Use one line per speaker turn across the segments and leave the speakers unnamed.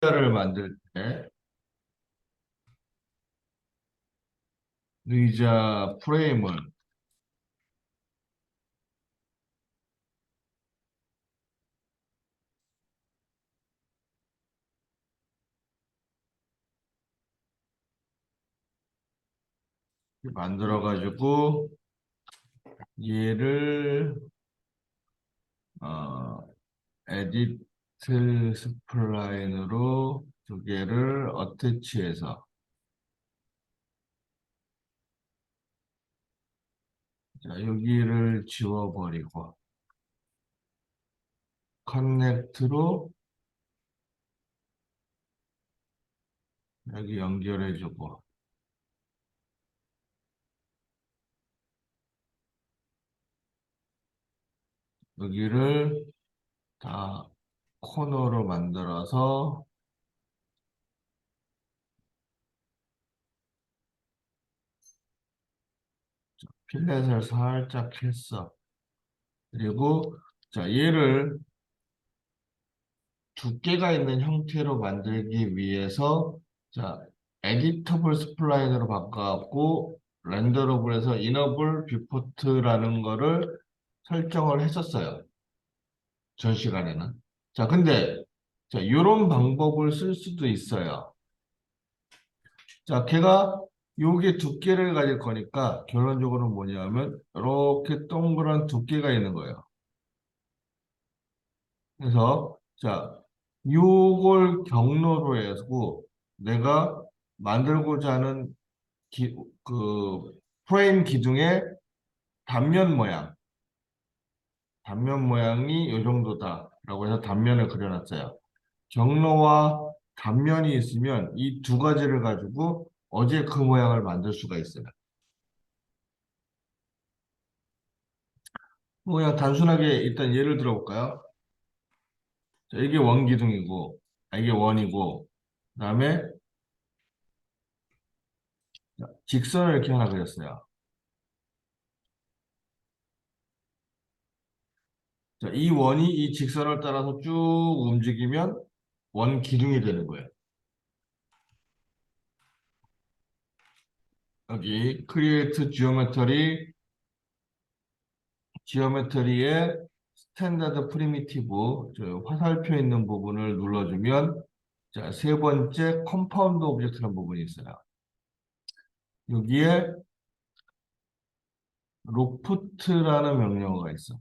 의자를 만들 때 의자 프레임을 만들어 가지고 얘를 어, 에디트 스플라인으로 두 개를 어태치해서 자, 여기를 지워버리고 커넥트로 여기 연결해주고 여기를 다 코너로 만들어서 필렛을 살짝 했어. 그리고 자, 얘를 두께가 있는 형태로 만들기 위해서 자, 에디터블 스플라인으로 바꿔갖고 렌더러블에서 이너블 뷰포트라는 거를 설정을 했었어요. 전 시간에는. 자, 근데 자, 이런 방법을 쓸 수도 있어요. 자, 걔가 요게 두께를 가질 거니까 결론적으로 뭐냐면 이렇게 동그란 두께가 있는 거예요. 그래서 자, 요걸 경로로 해서 내가 만들고자 하는 그 프레임 기둥의 단면 모양, 단면 모양이 요 정도다라고 해서 단면을 그려놨어요. 경로와 단면이 있으면 이 두 가지를 가지고 어제 그 모양을 만들 수가 있어요. 뭐 그냥 단순하게 일단 예를 들어볼까요? 자, 이게 원 기둥이고, 이게 원이고, 그다음에 직선을 이렇게 하나 그렸어요. 자, 이 원이 이 직선을 따라서 쭉 움직이면 원 기둥이 되는 거예요. 여기 크리에이트 지오메터리의 스탠다드 프리미티브 저 화살표 있는 부분을 눌러주면 자, 세 번째 컴파운드 오브젝트라는 부분이 있어요. 여기에 로프트라는 명령어가 있어.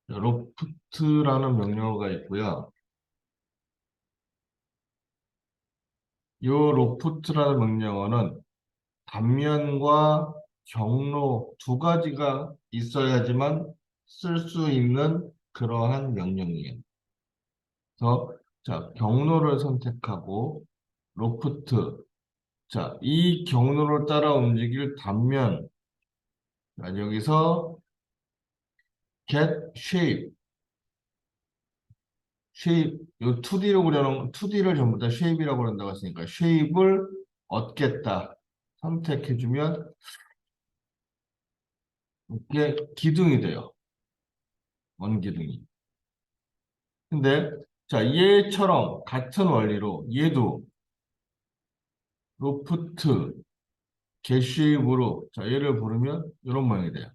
로프트라는 명령어가 있고요. 이 로프트라는 명령어는 단면과 경로 두 가지가 있어야지만 쓸 수 있는 그러한 명령이에요. 그래서 자, 경로를 선택하고 로프트. 자, 이 경로를 따라 움직일 단면. 자, 여기서 get shape. 요 2D로 그려놓은 2D를 전부 다 shape이라고 그런다고 했으니까 shape을 얻겠다. 선택해주면 이게 기둥이 돼요. 원기둥이. 근데 자, 얘처럼 같은 원리로 얘도 로프트 게시입으로 자, 얘를 부르면 이런 모양이 돼요.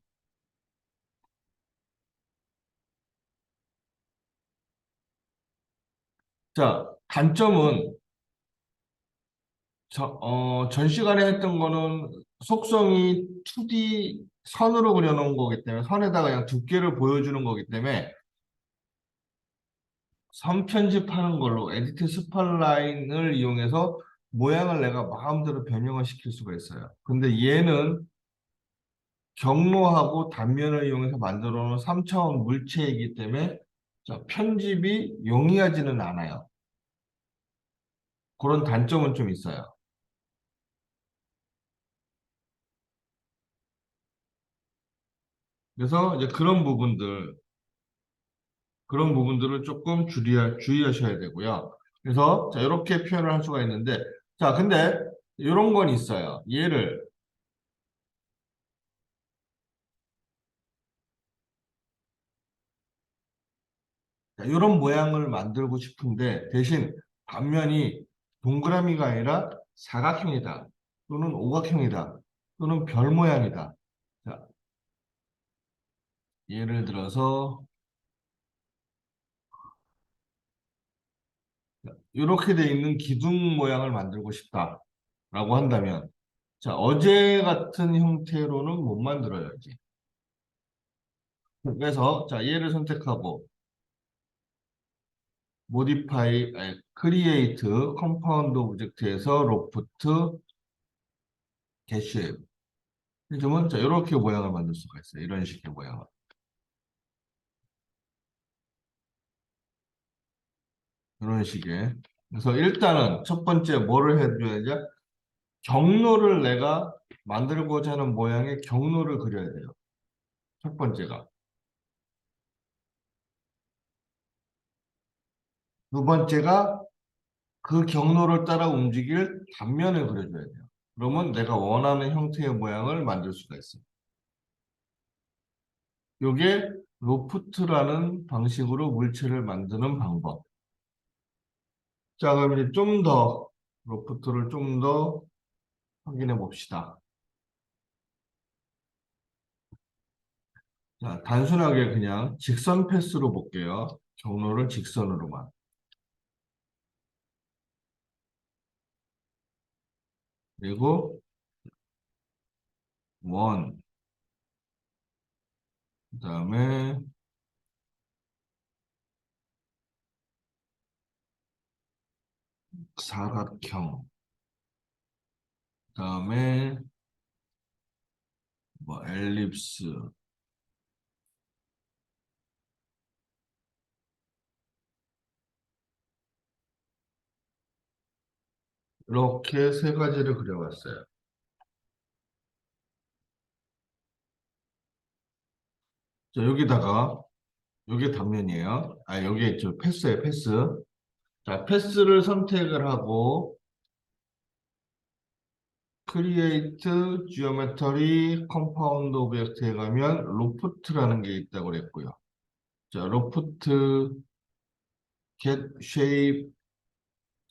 자, 단점은 전 시간에 했던 거는 속성이 2D 선으로 그려놓은 거기 때문에 선에다가 그냥 두께를 보여주는 거기 때문에 선 편집하는 걸로 에디트 스플라인을 이용해서 모양을 내가 마음대로 변형을 시킬 수가 있어요. 근데 얘는 경로하고 단면을 이용해서 만들어 놓은 3차원 물체이기 때문에 자, 편집이 용이하지는 않아요. 그런 단점은 좀 있어요. 그래서 이제 그런 부분들을 조금 주의하셔야 되고요. 그래서 자, 이렇게 표현을 할 수가 있는데 자, 근데 이런 건 있어요. 얘를 자, 이런 모양을 만들고 싶은데 대신 단면이 동그라미가 아니라 사각형이다. 또는 오각형이다. 또는 별 모양이다. 자, 예를 들어서 이렇게 돼 있는 기둥 모양을 만들고 싶다라고 한다면 자, 어제 같은 형태로는 못 만들어야지. 그래서 자, 얘를 선택하고 modify, 아니, create compound object에서 loft gesh 해주면 자, 이렇게 모양을 만들 수가 있어요. 이런 식의 모양을. 이런 식의. 그래서 일단은 첫 번째 뭐를 해줘야지? 경로를 내가 만들고자 하는 모양의 경로를 그려야 돼요. 첫 번째가. 두 번째가 그 경로를 따라 움직일 단면을 그려줘야 돼요. 그러면 내가 원하는 형태의 모양을 만들 수가 있어요. 이게 로프트라는 방식으로 물체를 만드는 방법. 자, 그럼 이제 좀 더, 로프트를 좀 더 확인해 봅시다. 자, 단순하게 그냥 직선 패스로 볼게요. 경로를 직선으로만. 그리고 원, 그 다음에 사각형, 그 다음에 뭐 엘립스, 이렇게 세 가지를 그려봤어요. 자, 여기다가 여기 단면이에요. 아, 여기 저 패스예요, 패스. 자, 패스를 선택을 하고 Create Geometry Compound Object에 가면 로프트라는 게 있다고 그랬고요. 자, 로프트 Get Shape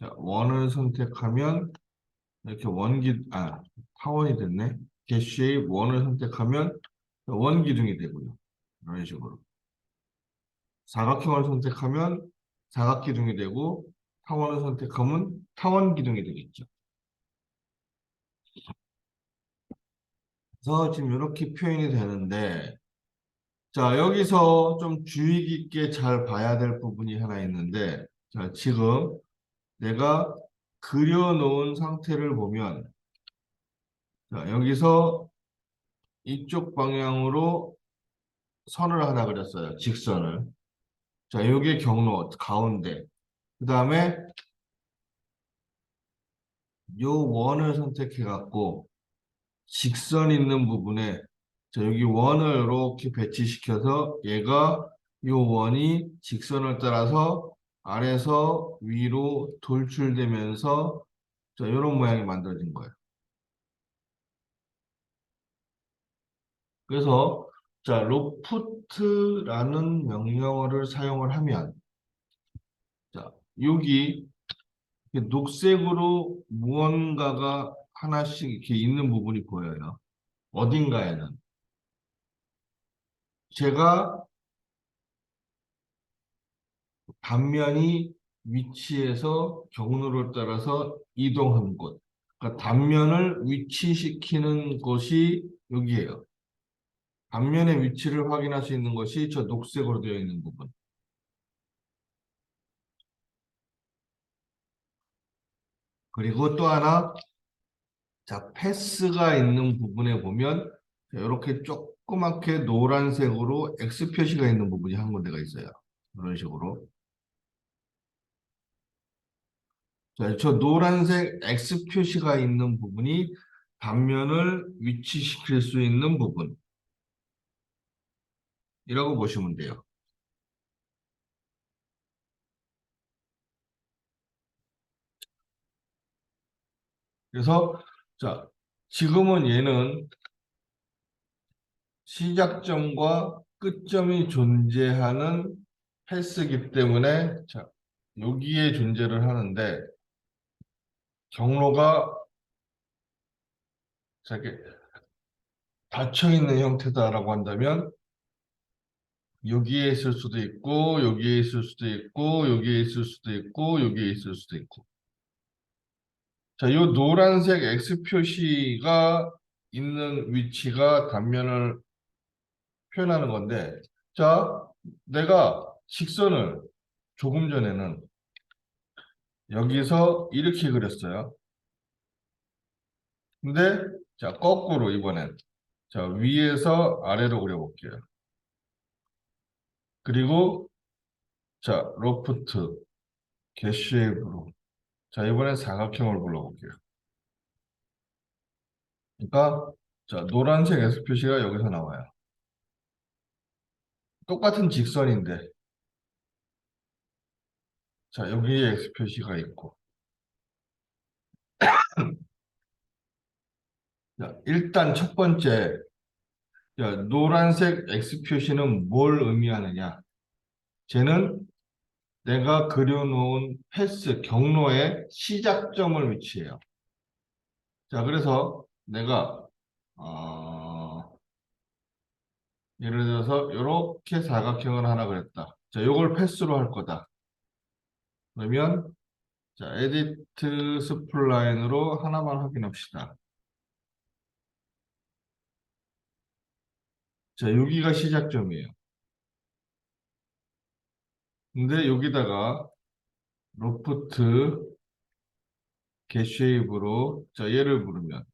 자, 원을 선택하면 이렇게 타원이 됐네. Get Shape 원을 선택하면 원 기둥이 되고요. 이런 식으로. 사각형을 선택하면 사각 기둥이 되고 타원을 선택하면 타원 기둥이 되겠죠. 그래서 지금 이렇게 표현이 되는데 자, 여기서 좀 주의 깊게 잘 봐야 될 부분이 하나 있는데 자, 지금 내가 그려놓은 상태를 보면 자, 여기서 이쪽 방향으로 선을 하나 그렸어요. 직선을. 자, 여기 경로 가운데. 그 다음에 요 원을 선택해 갖고 직선 있는 부분에 자, 여기 원을 이렇게 배치시켜서 얘가 이 원이 직선을 따라서 아래서 위로 돌출되면서 자, 이런 모양이 만들어진 거예요. 그래서 자, 로프트라는 명령어를 사용을 하면 자, 여기 이렇게 녹색으로 무언가가 하나씩 이렇게 있는 부분이 보여요. 어딘가에는. 제가 단면이 위치에서 경로를 따라서 이동한 곳. 그러니까 단면을 위치시키는 곳이 여기에요. 단면의 위치를 확인할 수 있는 것이 저 녹색으로 되어 있는 부분. 그리고 또 하나, 자, 패스가 있는 부분에 보면 이렇게 조그맣게 노란색으로 X 표시가 있는 부분이 한 군데가 있어요. 이런 식으로. 자, 저 노란색 X 표시가 있는 부분이 단면을 위치시킬 수 있는 부분이라고 보시면 돼요. 그래서 자, 지금은 얘는 시작점과 끝점이 존재하는 패스기 때문에 자, 여기에 존재를 하는데 경로가 자, 이렇게 닫혀 있는 형태다라고 한다면 여기에 있을 수도 있고 여기에 있을 수도 있고 여기에 있을 수도 있고 여기에 있을 수도 있고 자, 이 노란색 X 표시가 있는 위치가 단면을 표현하는 건데 자, 내가 직선을 조금 전에는 여기서 이렇게 그렸어요. 근데 자, 거꾸로 이번엔 자, 위에서 아래로 그려볼게요. 그리고 자, 로프트, getShape로 자, 이번엔 사각형을 불러볼게요. 그러니까 자, 노란색 S 표시가 여기서 나와요. 똑같은 직선인데 자, 여기에 X 표시가 있고 자, 일단 첫 번째 자, 노란색 X 표시는 뭘 의미하느냐? 쟤는 내가 그려놓은 패스 경로의 시작점을 위치해요. 자, 그래서 내가 예를 들어서 이렇게 사각형을 하나 그렸다. 자, 요걸 패스로 할 거다. 그러면 자, 에디트 스플라인으로 하나만 확인합시다. 자, 여기가 시작점이에요. 근데 여기다가 로프트 겟쉐입으로 자, 얘를 부르면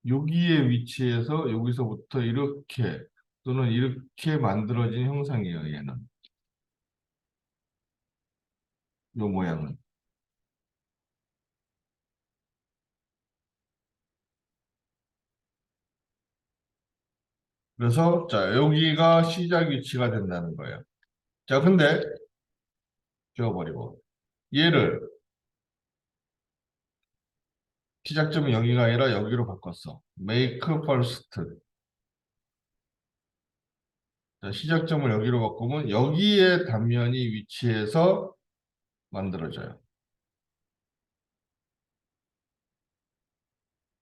여기에 위치해서 여기서부터 이렇게 또는 이렇게 만들어진 형상이에요, 얘는. 요 모양은. 그래서 자, 여기가 시작 위치가 된다는 거예요. 자, 근데 지워버리고 얘를 시작점이 여기가 아니라 여기로 바꿨어. make first. 자, 시작점을 여기로 바꾸면 여기에 단면이 위치해서 만들어져요.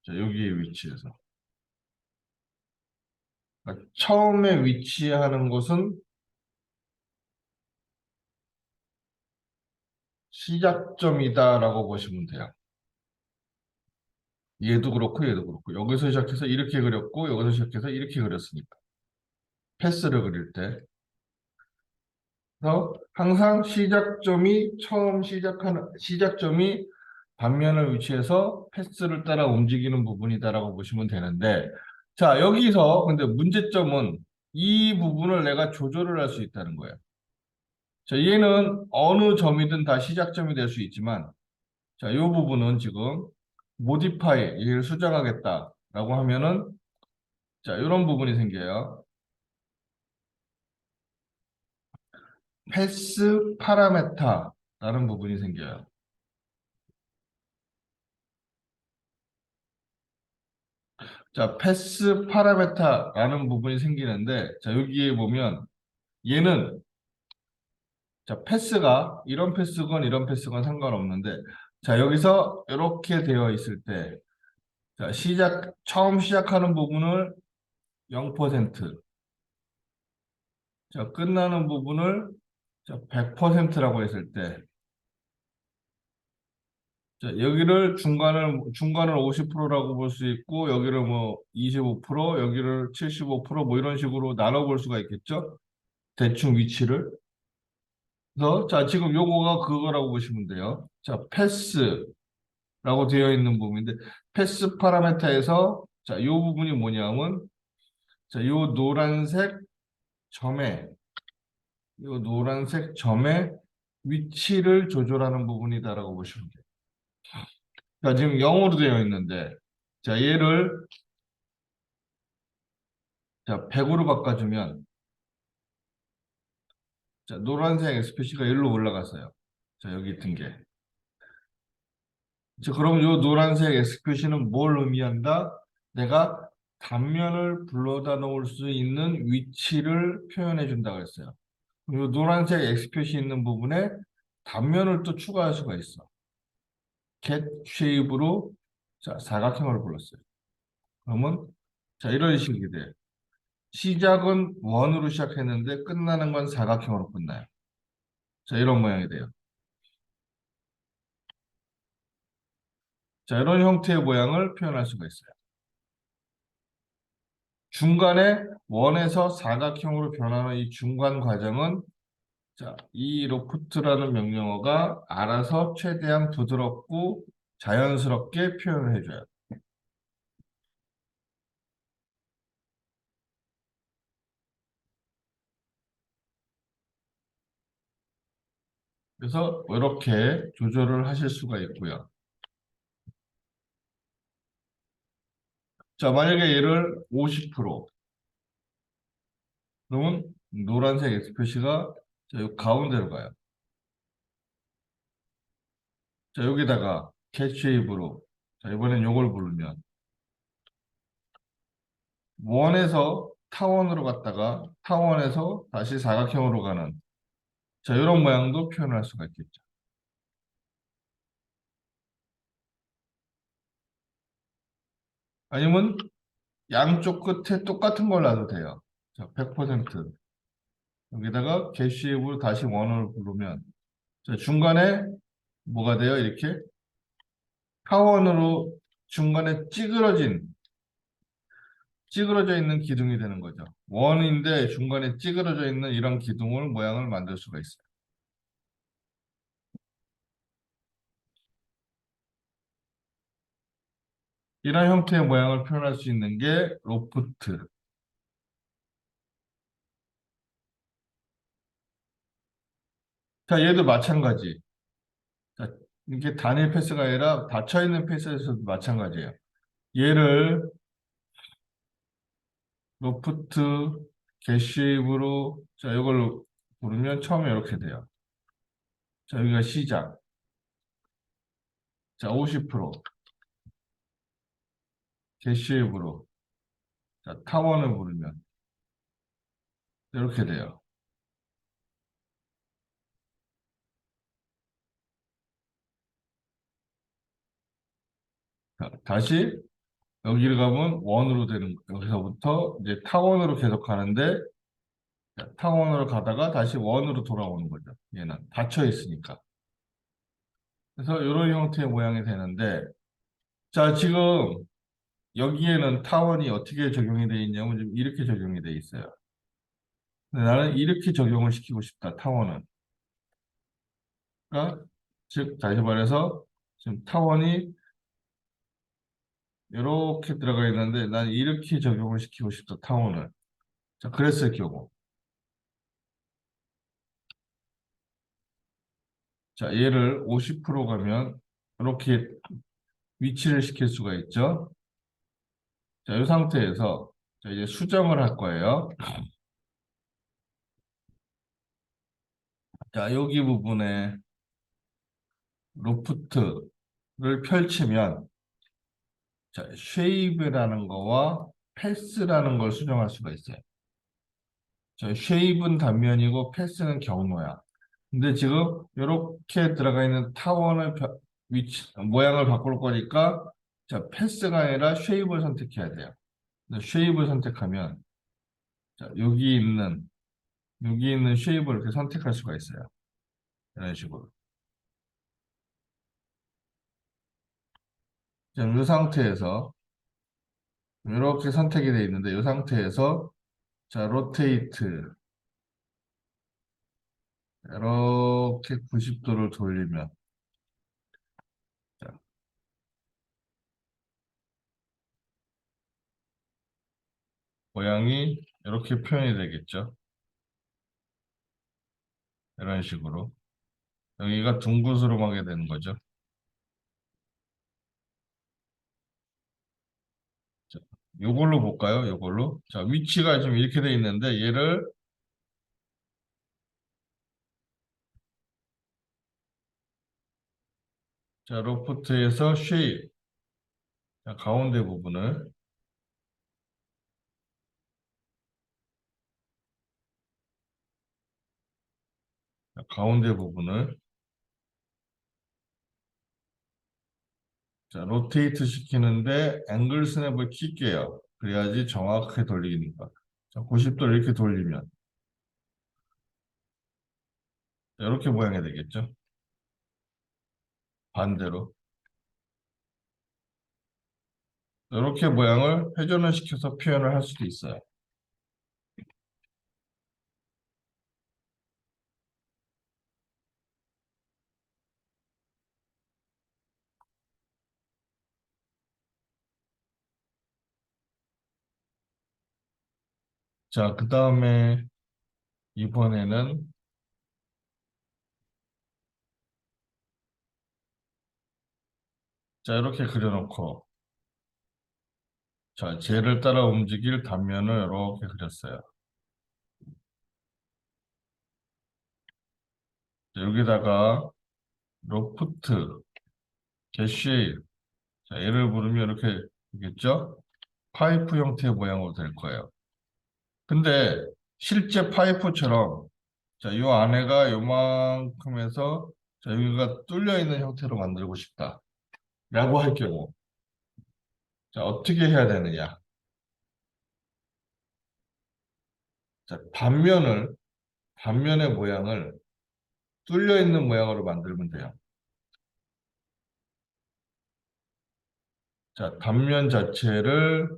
자, 여기에 위치해서. 그러니까 처음에 위치하는 곳은 시작점이다라고 보시면 돼요. 얘도 그렇고 얘도 그렇고 여기서 시작해서 이렇게 그렸고 여기서 시작해서 이렇게 그렸으니까 패스를 그릴 때 그래서 항상 시작점이 처음 시작하는 시작점이 단면을 위치해서 패스를 따라 움직이는 부분이다라고 보시면 되는데 자 여기서 근데 문제점은 이 부분을 내가 조절을 할 수 있다는 거예요. 자 얘는 어느 점이든 다 시작점이 될 수 있지만 자 이 부분은 지금 modify 얘를 수정하겠다라고 하면은 자 이런 부분이 생겨요. 패스 파라메타라는 부분이 생겨요. 자, 패스 파라메타라는 부분이 생기는데, 자, 여기에 보면 얘는 자, 패스가 이런 패스건 상관없는데, 자, 여기서 이렇게 되어 있을 때, 자, 처음 시작하는 부분을 0%, 자, 끝나는 부분을 자, 100%라고 했을 때, 자, 여기를 중간을 50%라고 볼 수 있고, 여기를 뭐 25%, 여기를 75%뭐 이런 식으로 나눠볼 수가 있겠죠? 대충 위치를. 그래서 자, 지금 요거가 그거라고 보시면 돼요. 자, 패스라고 되어 있는 부분인데, 패스 파라메타에서 자, 요 부분이 뭐냐면, 자, 점에, 요 노란색 점의 위치를 조절하는 부분이다라고 보시면 돼요. 자, 지금 0으로 되어 있는데, 자, 얘를 자, 100으로 바꿔주면 자, 노란색 SPC가 일로 올라갔어요. 자, 여기 있던 게. 자, 그럼 이 노란색 SPC는 뭘 의미한다? 내가 단면을 불러다 놓을 수 있는 위치를 표현해 준다고 했어요. 이 노란색 X 표시 있는 부분에 단면을 또 추가할 수가 있어. 겟 쉐입으로 자, 사각형을 불렀어요. 그러면 자, 이런 식이 돼. 시작은 원으로 시작했는데 끝나는 건 사각형으로 끝나요. 자, 이런 모양이 돼요. 자, 이런 형태의 모양을 표현할 수가 있어요. 중간에 원에서 사각형으로 변하는 이 중간 과정은 자, 이 로프트라는 명령어가 알아서 최대한 부드럽고 자연스럽게 표현을 해줘요. 그래서 이렇게 조절을 하실 수가 있고요. 자, 만약에 얘를 50% 그러면 노란색 X 표시가 자, 요 가운데로 가요. 자, 여기다가 캣쉐입으로 자, 이번엔 요걸 부르면 원에서 타원으로 갔다가 타원에서 다시 사각형으로 가는 자, 이런 모양도 표현할 수가 있겠죠. 아니면 양쪽 끝에 똑같은 걸 놔도 돼요. 자, 100% 여기다가 겟쉐입으로 다시 원을 부르면 자, 중간에 뭐가 돼요? 이렇게 타원으로 중간에 찌그러져 있는 기둥이 되는 거죠. 원인데 중간에 찌그러져 있는 이런 기둥을 모양을 만들 수가 있어요. 이런 형태의 모양을 표현할 수 있는 게 로프트. 자, 얘도 마찬가지. 자, 이게 단일 패스가 아니라 닫혀있는 패스에서도 마찬가지예요. 얘를 로프트 게시입으로 자, 이걸로 부르면 처음에 이렇게 돼요. 자, 여기가 시작. 자, 50% 게시입으로 자, 타원을 부르면 이렇게 돼요. 자, 다시 여기를 가면 원으로 되는 거예요. 여기서부터 이제 타원으로 계속 가는데 자, 타원으로 가다가 다시 원으로 돌아오는 거죠. 얘는 닫혀 있으니까. 그래서 이런 형태의 모양이 되는데 자, 지금 여기에는 타원이 어떻게 적용이 되어 있냐면 지금 이렇게 적용이 되어 있어요. 근데 나는 이렇게 적용을 시키고 싶다, 타원은. 그러니까 즉 다시 말해서 지금 타원이 이렇게 들어가 있는데 난 이렇게 적용을 시키고 싶다, 타원을. 자, 그랬을 경우. 자, 얘를 50% 가면 이렇게 위치를 시킬 수가 있죠. 자, 이 상태에서 자, 이제 수정을 할 거예요. 자, 여기 부분에 로프트를 펼치면 자, 쉐입이라는 거와 패스라는 걸 수정할 수가 있어요. 자, 쉐입은 단면이고 패스는 경로야. 근데 지금 이렇게 들어가 있는 타원의 모양을 바꿀 거니까 자, 패스가 아니라 쉐입을 선택해야 돼요. 쉐입을 선택하면 자, 여기 있는 쉐입을 이렇게 선택할 수가 있어요. 이런 식으로. 자, 이 상태에서 이렇게 선택이 되어 있는데 이 상태에서 자, 로테이트 이렇게 90도를 돌리면 자, 모양이 이렇게 표현이 되겠죠. 이런 식으로. 여기가 둥그스름하게 되는 거죠. 자, 요걸로 볼까요? 요걸로. 자, 위치가 지금 이렇게 돼 있는데 얘를 자, 로프트에서 쉐입 자, 가운데 부분을 가운데 부분을 자, 로테이트 시키는데 앵글 스냅을 킬게요. 그래야지 정확하게 돌리니까. 자, 90도 이렇게 돌리면 이렇게 모양이 되겠죠? 반대로. 이렇게 모양을 회전을 시켜서 표현을 할 수도 있어요. 자, 그 다음에 이번에는 자, 이렇게 그려놓고 자, 쟤를 따라 움직일 단면을 이렇게 그렸어요. 자, 여기다가 로프트, 게쉬, 자, 얘를 부르면 이렇게 되겠죠? 파이프 형태의 모양으로 될 거예요. 근데 실제 파이프처럼 자, 요 안에가 요만큼에서 자, 여기가 뚫려 있는 형태로 만들고 싶다. 라고 할 경우 자, 어떻게 해야 되느냐? 자, 단면의 모양을 뚫려 있는 모양으로 만들면 돼요. 자, 단면 자체를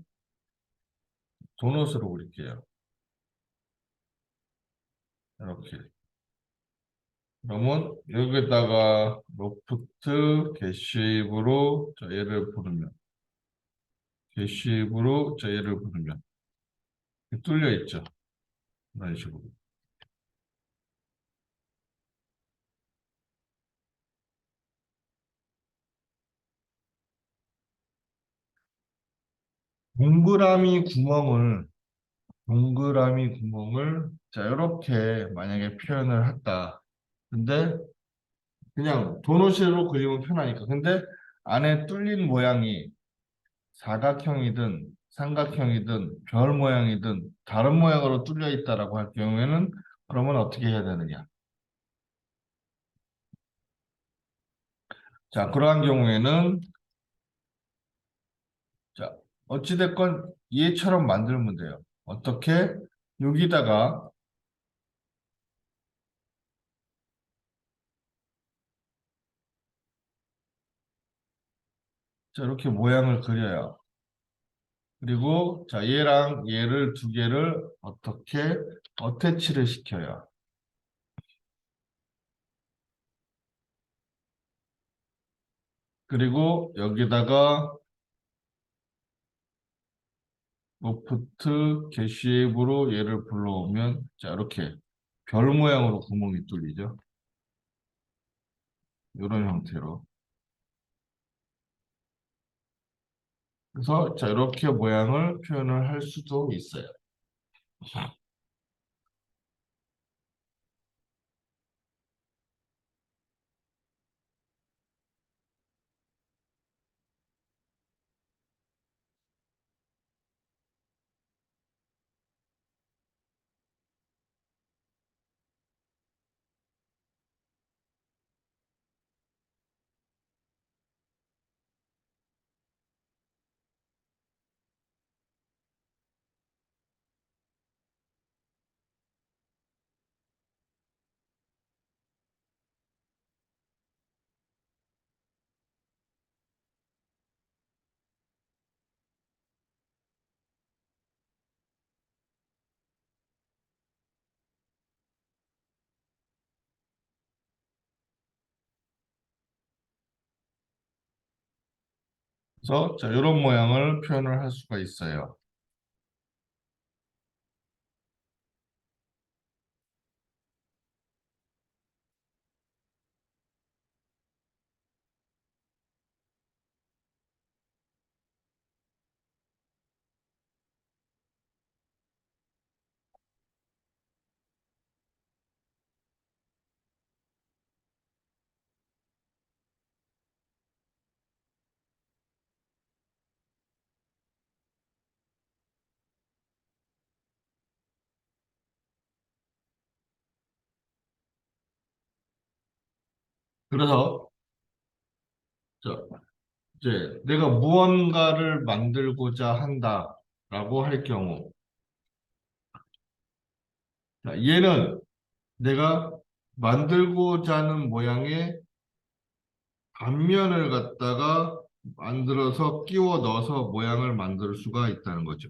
도넛으로 그릴게요. 이렇게. 그러면 여기다가 로프트 게시입으로 자, 얘를 부르면 게시입으로 자, 얘를 부르면 뚫려 있죠. 이런 식으로. 동그라미 구멍을 동그라미 구멍을 자 이렇게 만약에 표현을 했다. 근데 그냥 도넛으로 그리면 편하니까. 근데 안에 뚫린 모양이 사각형이든 삼각형이든 별 모양이든 다른 모양으로 뚫려 있다라고 할 경우에는 그러면 어떻게 해야 되느냐? 자, 그러한 경우에는 자, 어찌됐건 얘처럼 만들면 돼요. 어떻게? 여기다가 자, 이렇게 모양을 그려요. 그리고 자, 얘랑 얘를 두 개를 어떻게 어태치를 시켜요. 그리고 여기다가 로프트 게시입으로 얘를 불러오면 자, 이렇게 별 모양으로 구멍이 뚫리죠. 이런 형태로. 그래서 자, 이렇게 모양을 표현을 할 수도 있어요. 그래서 자, 이런 모양을 표현을 할 수가 있어요. 그래서 자, 이제 내가 무언가를 만들고자 한다라고 할 경우, 자, 얘는 내가 만들고자 하는 모양의 단면을 갖다가 만들어서 끼워 넣어서 모양을 만들 수가 있다는 거죠.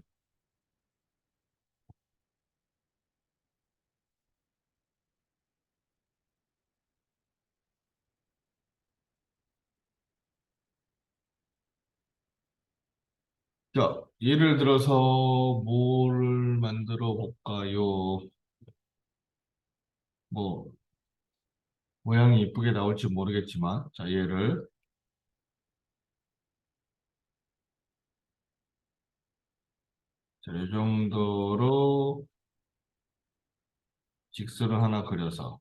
자, 예를 들어서 뭐를 만들어 볼까요? 뭐 모양이 이쁘게 나올지 모르겠지만, 자, 얘를 자, 이 정도로 직선을 하나 그려서,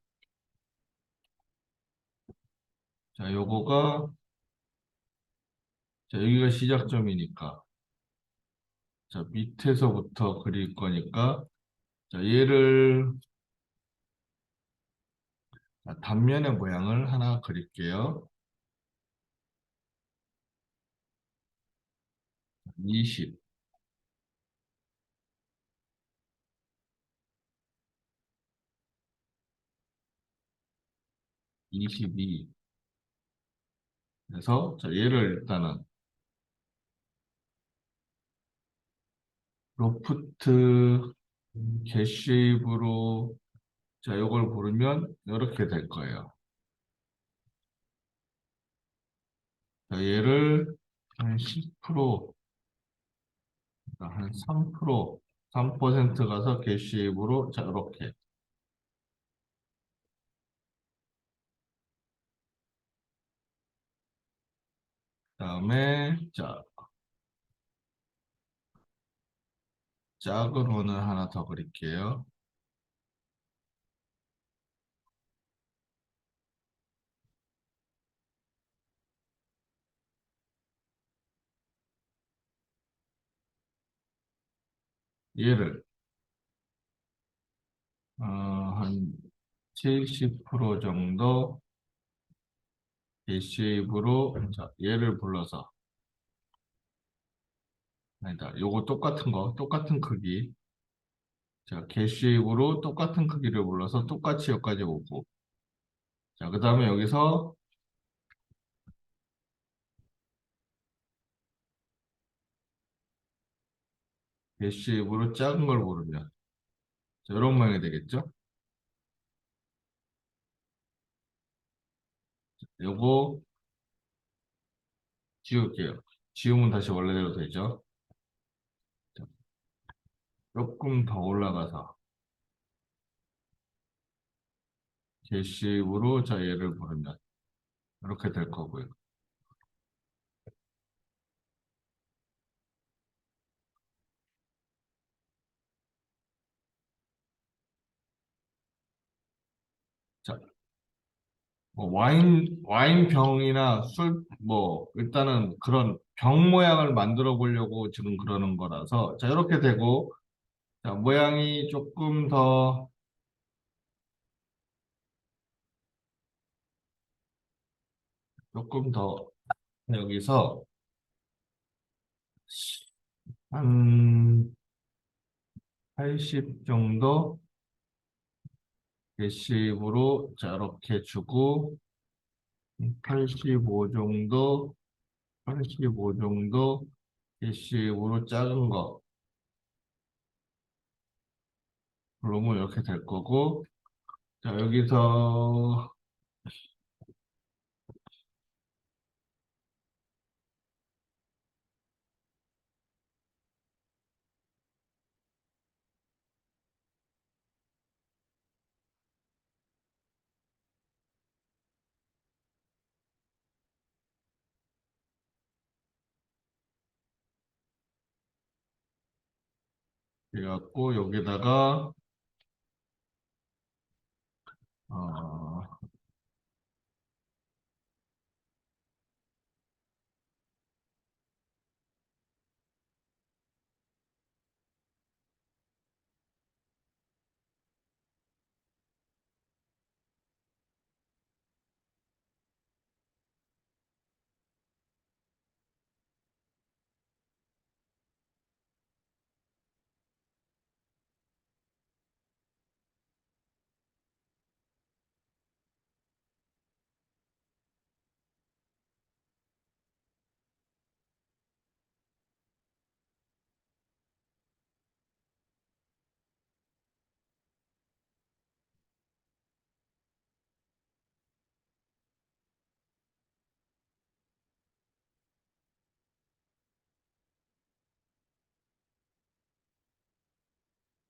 자, 요거가 자, 여기가 시작점이니까, 자, 밑에서부터 그릴 거니까, 자, 얘를 자, 단면의 모양을 하나 그릴게요. 20, 22. 그래서 자, 얘를 일단은 로프트 겟쉐입으로 자, 요걸 고르면 이렇게 될 거예요. 자, 얘를 한 10%, 한 3%, 3% 가서 겟쉐입으로 자, 이렇게. 그다음에 자, 작은 원을 하나 더 그릴게요. 얘를 한 70% 정도 겟쉐입으로 자, 얘를 불러서 아니다. 요거 똑같은 거, 똑같은 크기. 자, 겟쉐입으로 똑같은 크기를 불러서 똑같이 여기까지 오고. 자, 그 다음에 여기서 겟쉐입으로 작은 걸 고르면 자, 이런 모양이 되겠죠? 요거 지울게요. 지우면 다시 원래대로 되죠? 자, 조금 더 올라가서 겟쉐입으로 자, 얘를 고르면 이렇게 될 거고요. 자, 뭐 와인 병이나 술, 뭐, 일단은 그런 병 모양을 만들어 보려고 지금 그러는 거라서, 자, 이렇게 되고, 자, 모양이 조금 더 여기서 한 80 정도 개씩으로 자, 이렇게 주고, 85 정도, 85 정도 개씩으로 작은 거, 그러면 이렇게 될 거고, 자, 여기서 해갖고, 여기다가, 어,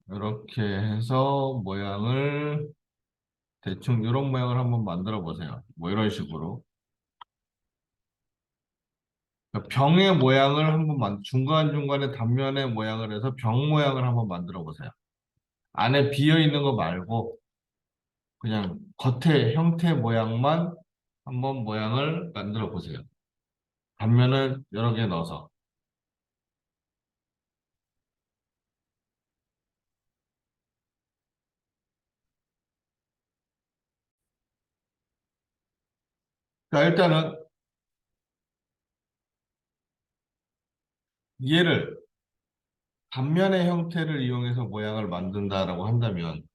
이렇게 해서 모양을 대충 이런 모양을 한번 만들어 보세요. 뭐 이런 식으로. 그러니까 병의 모양을 한번 중간중간에 단면의 모양을 해서 병 모양을 한번 만들어 보세요. 안에 비어 있는 거 말고 그냥 겉에 형태 모양만 한번 모양을 만들어 보세요. 단면을 여러 개 넣어서. 자, 일단은 얘를 단면의 형태를 이용해서 모양을 만든다라고 한다면,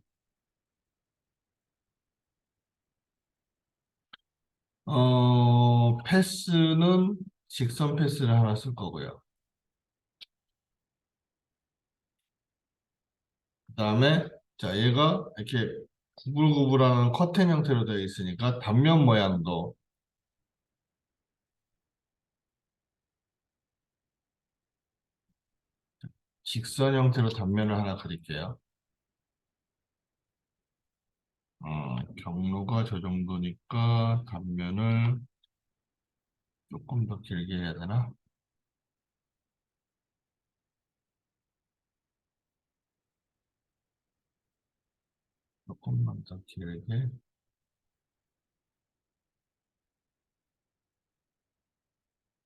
패스는 직선 패스를 하나 쓸 거고요. 그 다음에, 자, 얘가 이렇게 구불구불하는 커튼 형태로 되어 있으니까 단면 모양도 직선 형태로 단면을 하나 그릴게요. 경로가 저 정도니까 단면을 조금 더 길게 해야 되나? 조금만 더 길게.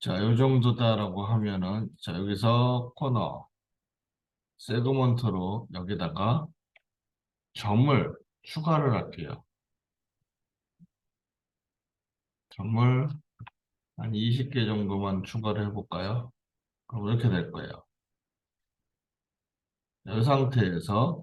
자, 요 정도다라고 하면은, 자, 여기서 코너, 세그먼트로 여기다가 점을 추가를 할게요. 점을 한 20개 정도만 추가를 해볼까요? 그럼 이렇게 될 거예요. 이 상태에서,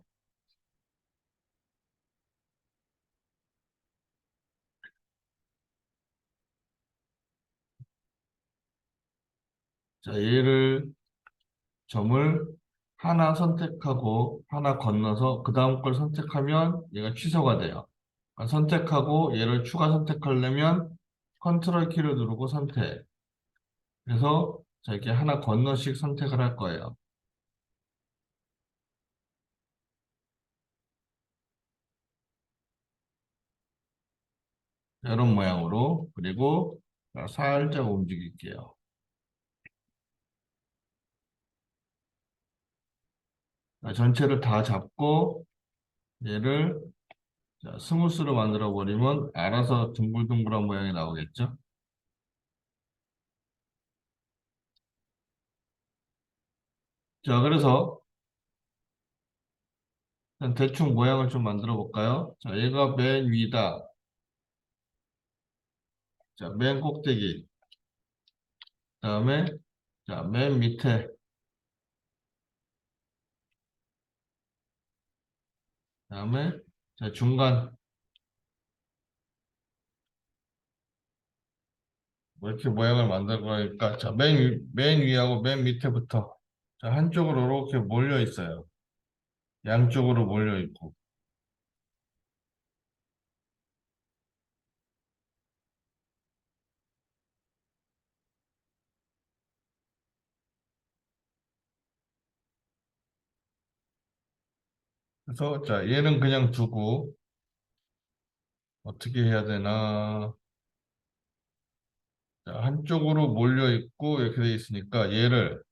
자, 얘를, 점을 하나 선택하고, 하나 건너서, 그 다음 걸 선택하면 얘가 취소가 돼요. 그러니까 선택하고, 얘를 추가 선택하려면, 컨트롤 키를 누르고 선택. 그래서, 자, 이렇게 하나 건너씩 선택을 할 거예요. 이런 모양으로. 그리고 살짝 움직일게요. 전체를 다 잡고 얘를 자, 스무스로 만들어 버리면 알아서 둥글둥글한 모양이 나오겠죠? 자, 그래서 일단 대충 모양을 좀 만들어 볼까요? 자, 얘가 맨 위다. 자, 맨 꼭대기. 그다음에 자, 맨 밑에. 그다음에 자, 중간. 뭐 이렇게 모양을 만들 거니까 자, 맨 위하고 맨 밑에부터 자, 한쪽으로 이렇게 몰려 있어요. 양쪽으로 몰려 있고. 그래서 자 얘는 그냥 두고 어떻게 해야 되나 자, 한쪽으로 몰려 있고 이렇게 돼 있으니까 얘를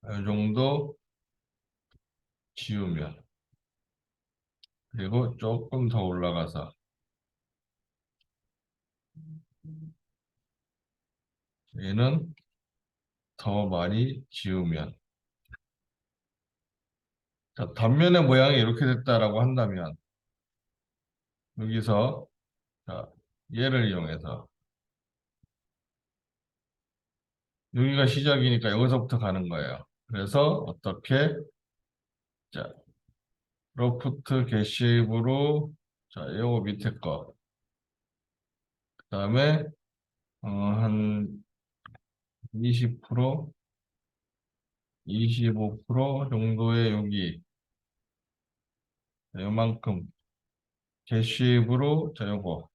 이 정도 지우면 그리고 조금 더 올라가서 얘는 더 많이 지우면 자, 단면의 모양이 이렇게 됐다라고 한다면 여기서 자, 얘를 이용해서 여기가 시작이니까 여기서부터 가는 거예요. 그래서 어떻게 자, 로프트 게시입으로 자, 요거 밑에 거 그다음에 한 20%, 25% 정도의 여기 요만큼 게시입으로, 자, 요거.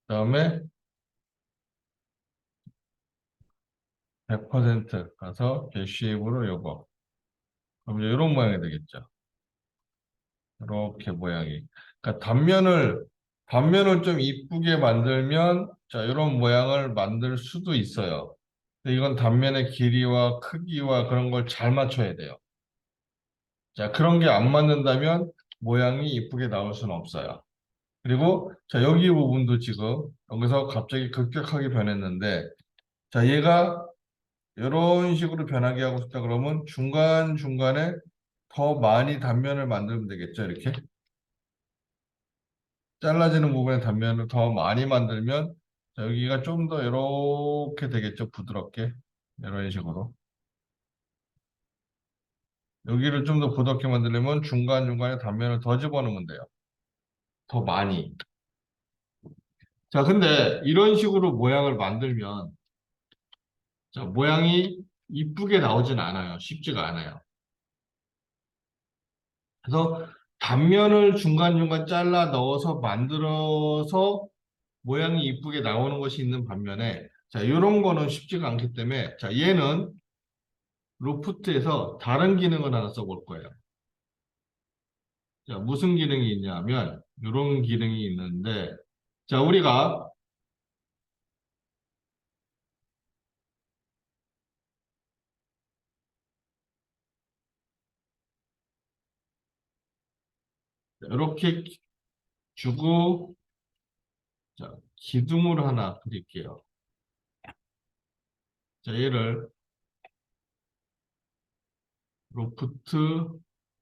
그 다음에 100% 가서 게시입으로 요거. 그럼 이제 이런 모양이 되겠죠. 이렇게 모양이. 그러니까 단면을 좀 이쁘게 만들면, 자, 이런 모양을 만들 수도 있어요. 근데 이건 단면의 길이와 크기와 그런 걸 잘 맞춰야 돼요. 자, 그런 게 안 맞는다면 모양이 이쁘게 나올 수는 없어요. 그리고, 자, 여기 부분도 지금 여기서 갑자기 급격하게 변했는데, 자, 얘가 이런 식으로 변하게 하고 싶다 그러면 중간중간에 더 많이 단면을 만들면 되겠죠, 이렇게. 잘라지는 부분의 단면을 더 많이 만들면 자, 여기가 좀 더 이렇게 되겠죠. 부드럽게. 이런 식으로. 여기를 좀 더 부드럽게 만들려면 중간중간에 단면을 더 집어넣으면 돼요. 더 많이. 자, 근데 이런 식으로 모양을 만들면 자, 모양이 이쁘게 나오진 않아요. 쉽지가 않아요. 그래서 단면을 중간중간 잘라 넣어서 만들어서 모양이 이쁘게 나오는 것이 있는 반면에 자, 이런 거는 쉽지가 않기 때문에 자, 얘는 로프트에서 다른 기능을 하나 써볼 거예요. 자, 무슨 기능이 있냐면 이런 기능이 있는데 자, 우리가 이렇게 주고 자, 기둥을 하나 그릴게요. 자, 얘를 로프트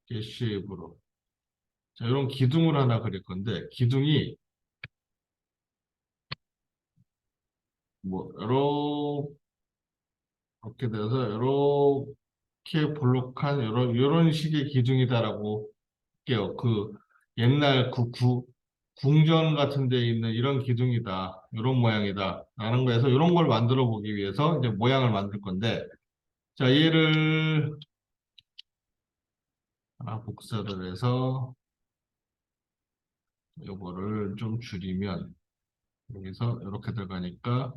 게시입으로 자, 이런 기둥을 하나 그릴 건데 기둥이 뭐 이렇게 돼서 이렇게 볼록한 이런 식의 기둥이다라고 할게요. 그 옛날 궁전 같은 데 있는 이런 기둥이다. 이런 모양이다. 라는 거에서 이런 걸 만들어 보기 위해서 이제 모양을 만들 건데 자, 얘를 하나 복사를 해서 요거를 좀 줄이면 여기서 이렇게 들어가니까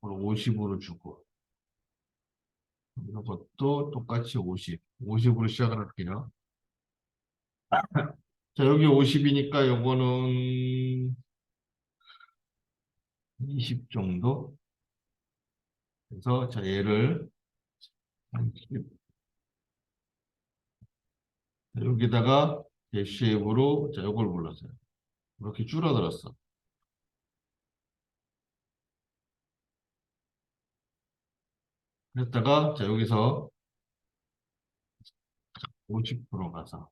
50으로 주고 이것도 똑같이 50으로 시작을 할게요. 자, 여기 50이니까 요거는 20 정도. 그래서 자, 얘를 여기다가 대시앱으로 자, 요걸 불렀어요. 이렇게 줄어들었어. 그랬다가 자, 여기서 50% 가서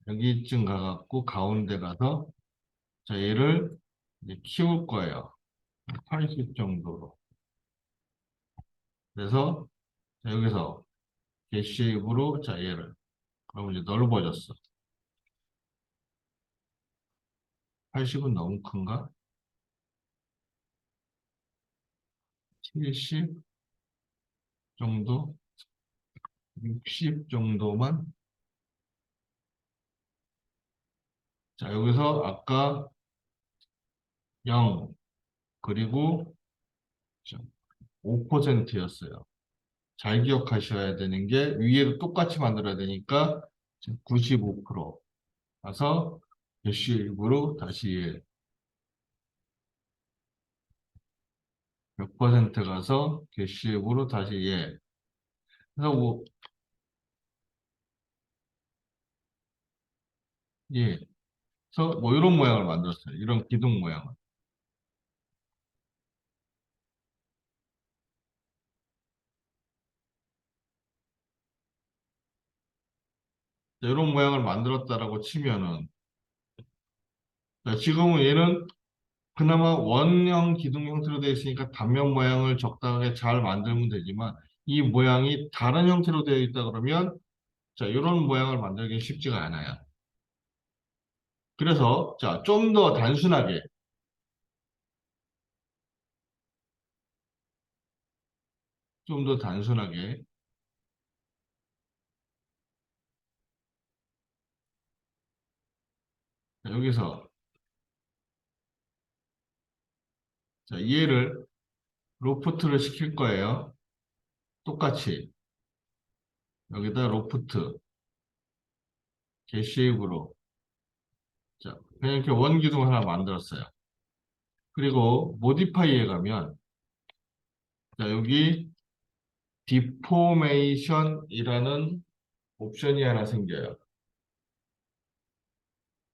여기쯤 가갖고 가운데 가서 자, 얘를 이제 키울 거예요. 80 정도로. 그래서 자, 여기서 대시앱으로 자, 얘를 그럼 이제 넓어졌어. 80은 너무 큰가? 70 정도? 60 정도만? 자, 여기서 아까 0 그리고 5%였어요. 잘 기억하셔야 되는 게 위에도 똑같이 만들어야 되니까 95% 가서 대시일부로 다시 100% 가서 대시일부로 다시 그래서 예. 그래서 뭐 이런 모양을 만들었어요. 이런 기둥 모양을. 이런 모양을 만들었다라고 치면은 자, 지금은 얘는 그나마 원형 기둥 형태로 되어 있으니까 단면 모양을 적당하게 잘 만들면 되지만 이 모양이 다른 형태로 되어 있다 그러면 자, 이런 모양을 만들기 쉽지가 않아요. 그래서 자, 좀 더 단순하게 좀 더 단순하게. 자, 여기서 자, 얘를 로프트를 시킬 거예요. 똑같이 여기다 로프트 게쉐입으로 자, 그냥 이렇게 원기둥 하나 만들었어요. 그리고 모디파이에 가면 자, 여기 디포메이션이라는 옵션이 하나 생겨요.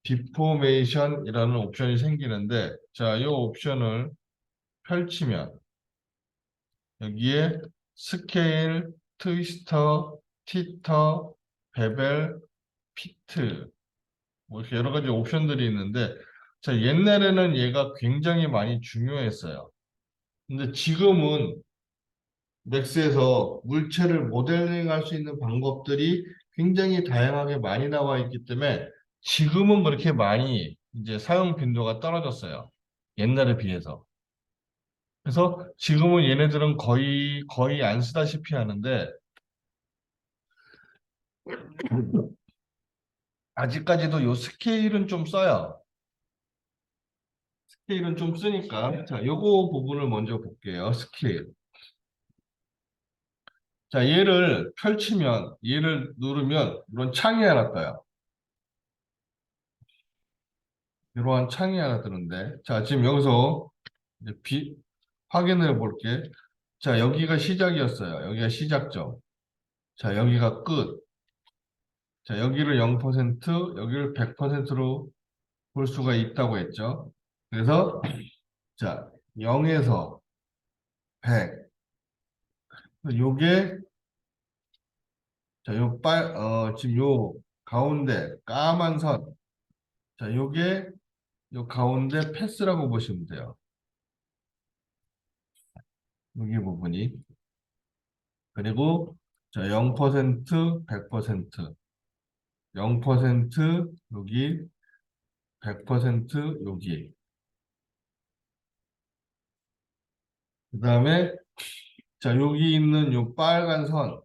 디포메이션이라는 옵션이 생기는데 자, 이 옵션을 펼치면 여기에 스케일, 트위스터, 티터, 베벨, 피트 뭐 이렇게 여러 가지 옵션들이 있는데 자, 옛날에는 얘가 굉장히 많이 중요했어요. 근데 지금은 맥스에서 물체를 모델링 할 수 있는 방법들이 굉장히 다양하게 많이 나와 있기 때문에 지금은 그렇게 많이 이제 사용 빈도가 떨어졌어요. 옛날에 비해서. 그래서 지금은 얘네들은 거의 안 쓰다시피 하는데 아직까지도 요 스케일은 좀 써요. 스케일은 좀 쓰니까 자, 요거 부분을 먼저 볼게요. 스케일. 자, 얘를 펼치면 얘를 누르면 이런 창이 하나 떠요. 이러한 창이 하나 뜨는데 자, 지금 여기서 이제 확인을 해 볼게. 자, 여기가 시작이었어요. 여기가 시작점. 자, 여기가 끝. 자, 여기를 0%, 여기를 100%로 볼 수가 있다고 했죠. 그래서 자, 0에서 100. 요게 자, 지금 요 가운데 까만 선. 자, 요게 요 가운데 패스라고 보시면 돼요. 여기 부분이. 그리고 자, 0%, 100%. 0% 여기 100% 여기. 그 다음에 자 여기 있는 요 빨간 선,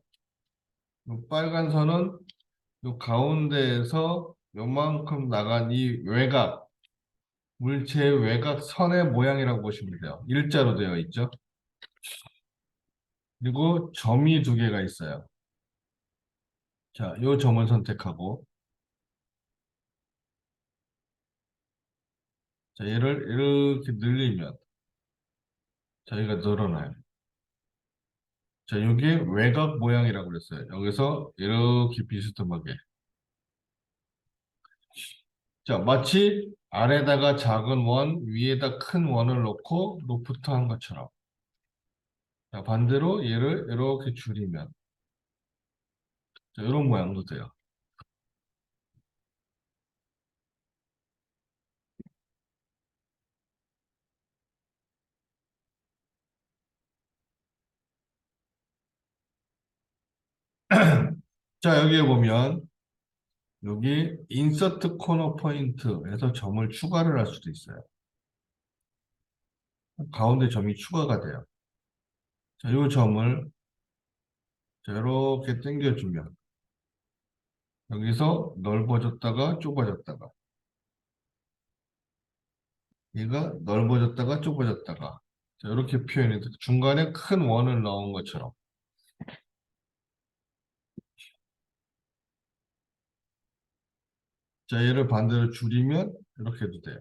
요 빨간 선은 요 가운데에서 요만큼 나간 이 외곽, 물체의 외곽 선의 모양이라고 보시면 돼요. 일자로 되어 있죠. 그리고 점이 두 개가 있어요. 자, 요 점을 선택하고 자 얘를 이렇게 늘리면 저희가 늘어나요. 자, 이게 외곽 모양이라고 그랬어요. 여기서 이렇게 비스듬하게. 자, 마치 아래다가 작은 원, 위에다 큰 원을 놓고 로프트 한 것처럼. 자, 반대로 얘를 이렇게 줄이면. 자, 이런 모양도 돼요. 자, 여기에 보면, 여기 인서트 코너 포인트에서 점을 추가를 할 수도 있어요. 가운데 점이 추가가 돼요. 자, 이 점을 자, 이렇게 당겨주면, 여기서 넓어졌다가 좁아졌다가, 얘가 넓어졌다가 좁아졌다가 자, 이렇게 표현해도 중간에 큰 원을 넣은 것처럼 자 얘를 반대로 줄이면 이렇게 해도 돼요.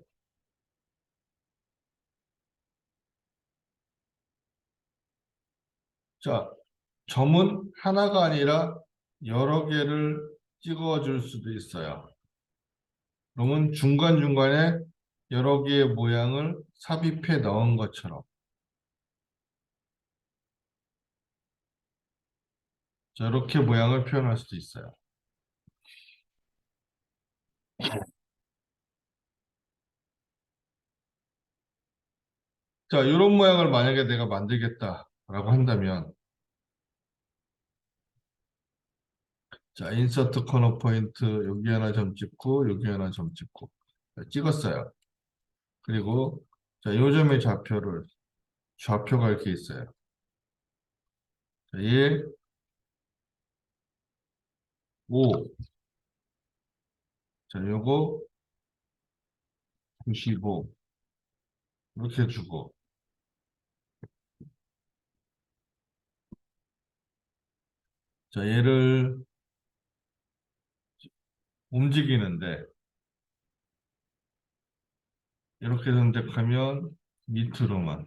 자 점은 하나가 아니라 여러 개를 찍어줄 수도 있어요. 그러면 중간중간에 여러 개의 모양을 삽입해 넣은 것처럼 자, 이렇게 모양을 표현할 수도 있어요. 자 이런 모양을 만약에 내가 만들겠다라고 한다면 자, 인서트 코너 포인트 여기 하나 점 찍고 여기 하나 점 찍고 자, 찍었어요. 그리고 자, 요점의 좌표가 이렇게 있어요. 자, 1, 5. 자, 요거 95. 이렇게 주고. 자, 얘를 움직이는데, 이렇게 선택하면 밑으로만.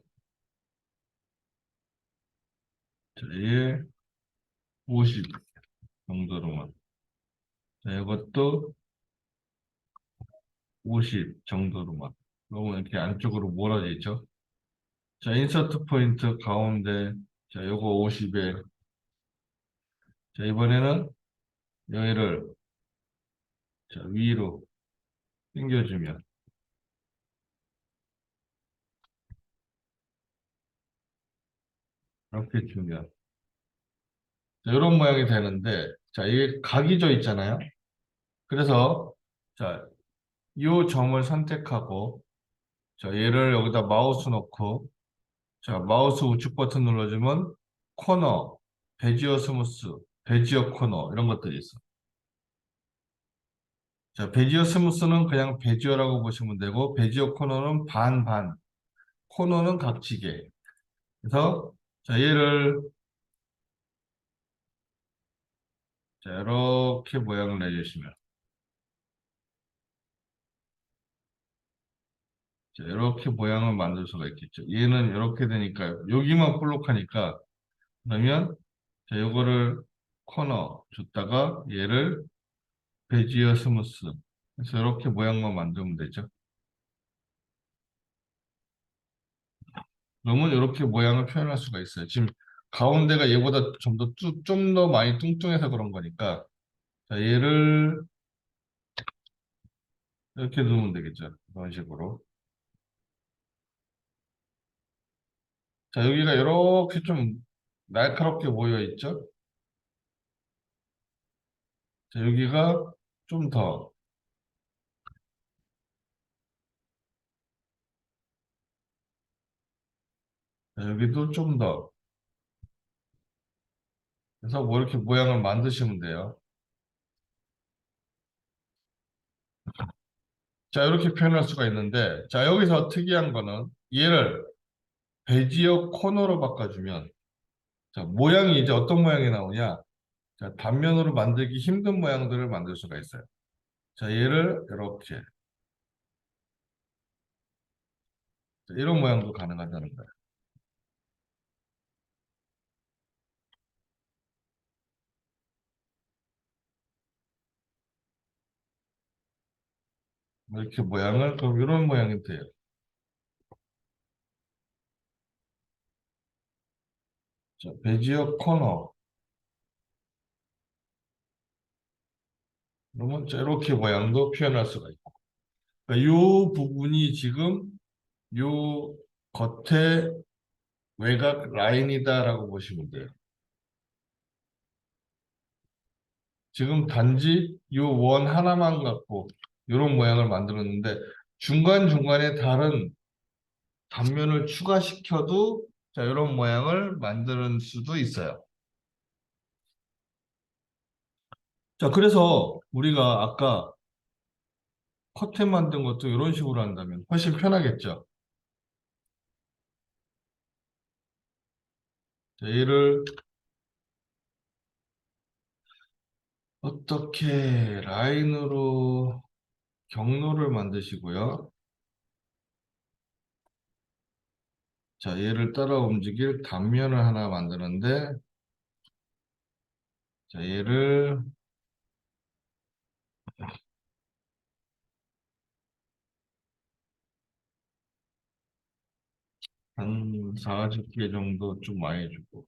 자, 얘 50 정도로만. 자, 이것도 50 정도로만. 너무 이렇게 안쪽으로 몰아지죠? 자, 인서트 포인트 가운데. 자, 요거 50에. 자, 이번에는 여기를 자, 위로 당겨주면. 이렇게 주면. 자, 이런 모양이 되는데, 자, 이게 각이져 있잖아요? 그래서, 자, 이 점을 선택하고, 자, 얘를 여기다 마우스 놓고, 자, 마우스 우측 버튼 눌러주면 코너, 베지어 스무스, 베지어 코너 이런 것들이 있어. 자, 베지어 스무스는 그냥 베지어라고 보시면 되고 베지어 코너는 반반, 코너는 각지게. 그래서 자, 얘를 자, 이렇게 모양을 내주시면 자, 이렇게 모양을 만들 수가 있겠죠. 얘는 이렇게 되니까 여기만 볼록하니까 그러면 자, 요거를 코너 줬다가 얘를 베지어 스무스 그래서 이렇게 모양만 만들면 되죠. 그러면 이렇게 모양을 표현할 수가 있어요. 지금 가운데가 얘보다 좀 더 많이 뚱뚱해서 그런 거니까. 자, 얘를 이렇게 두면 되겠죠. 이런 식으로. 자, 여기가 이렇게 좀 날카롭게 모여 있죠. 자, 여기가 좀 더, 자, 여기도 좀 더. 그래서 뭐 이렇게 모양을 만드시면 돼요. 자, 이렇게 표현할 수가 있는데, 자, 여기서 특이한 거는 얘를 베지어 코너로 바꿔주면, 자, 모양이 이제 어떤 모양이 나오냐? 자, 단면으로 만들기 힘든 모양들을 만들 수가 있어요. 자, 얘를 이렇게 자, 이런 모양도 가능하다는 거예요. 뭐 이렇게 모양을 그럼 이런 모양이 돼요. 자, 베지어 코너 그러면 자, 이렇게 모양도 표현할 수가 있고. 그러니까 이 부분이 지금 요 겉에 외곽 라인이다라고 보시면 돼요. 지금 단지 요 원 하나만 갖고 이런 모양을 만들었는데 중간중간에 다른 단면을 추가시켜도 자, 이런 모양을 만드는 수도 있어요. 자, 그래서 우리가 아까 커튼 만든 것도 이런 식으로 한다면 훨씬 편하겠죠. 자, 얘를 어떻게 라인으로 경로를 만드시고요. 자, 얘를 따라 움직일 단면을 하나 만드는데, 자, 얘를 한 40개 정도 좀 많이 주고,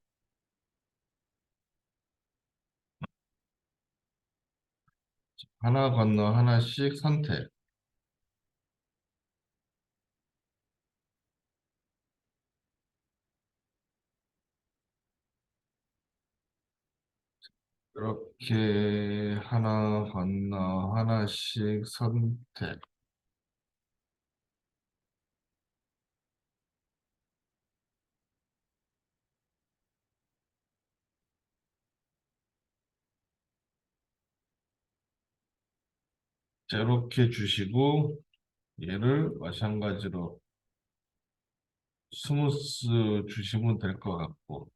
하나 건너 하나씩 선택. 이렇게 하나 건너 하나씩 선택. 자, 이렇게 주시고 얘를 마찬가지로 스무스 주시면 될 것 같고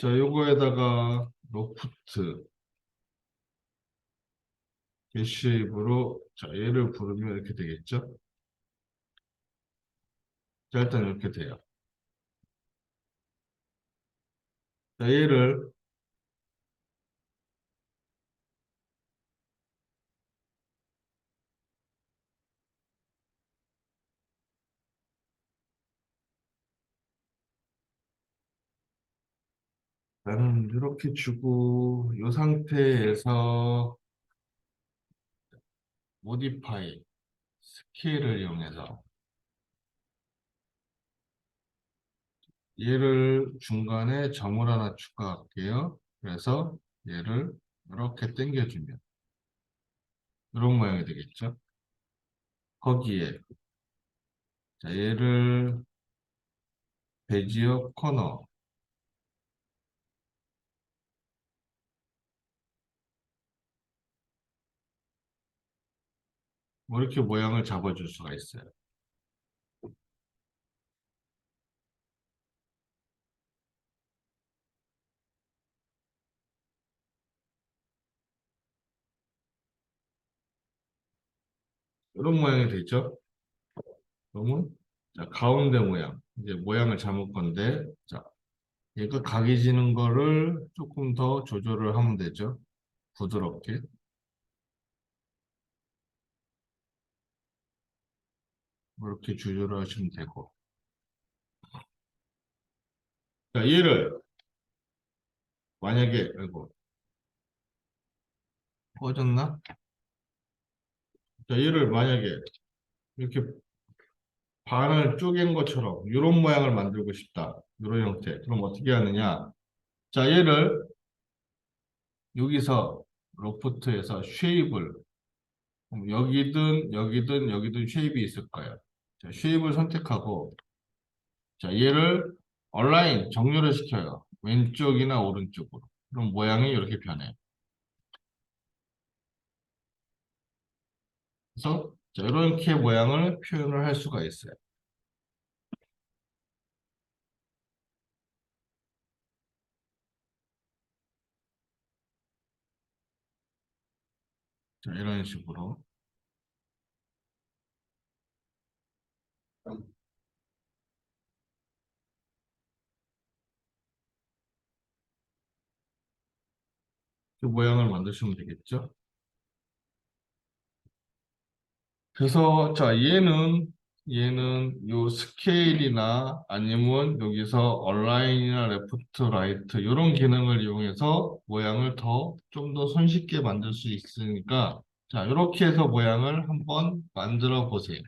자, 요거에다가 로프트 게쉐입으로 자, 얘를 부르면 이렇게 되겠죠? 자, 일단 이렇게 돼요. 자, 얘를 나는 이렇게 주고 이 상태에서 모디파이 스케일을 이용해서 얘를 중간에 점을 하나 추가할게요. 그래서 얘를 이렇게 당겨주면 이런 모양이 되겠죠. 거기에 자, 얘를 베지어 코너 뭐 이렇게 모양을 잡아줄 수가 있어요. 이런 모양이 되죠. 그러면 자, 가운데 모양 이제 모양을 잡을 건데 자, 얘가 각이 지는 거를 조금 더 조절을 하면 되죠. 부드럽게 뭐 이렇게 조절을 하시면 되고 자, 얘를 만약에 이거 꺼졌나? 자, 얘를 만약에 이렇게 반을 쪼갠 것처럼 이런 모양을 만들고 싶다. 이런 형태. 그럼 어떻게 하느냐? 자, 얘를 여기서 로프트에서 쉐입을 여기든 여기든 여기든 쉐입이 있을 거예요. 자, 쉐입을 선택하고 자, 얘를 얼라인 정렬을 시켜요. 왼쪽이나 오른쪽으로. 그럼 모양이 이렇게 변해요. 그래서 자, 이렇게 모양을 표현을 할 수가 있어요. 자, 이런 식으로. 그 모양을 만드시면 되겠죠. 그래서 자 얘는 요 스케일이나 아니면 여기서 얼라인이나 레프트 라이트 이런 기능을 이용해서 모양을 더 좀 더 손쉽게 만들 수 있으니까 자 이렇게 해서 모양을 한번 만들어 보세요.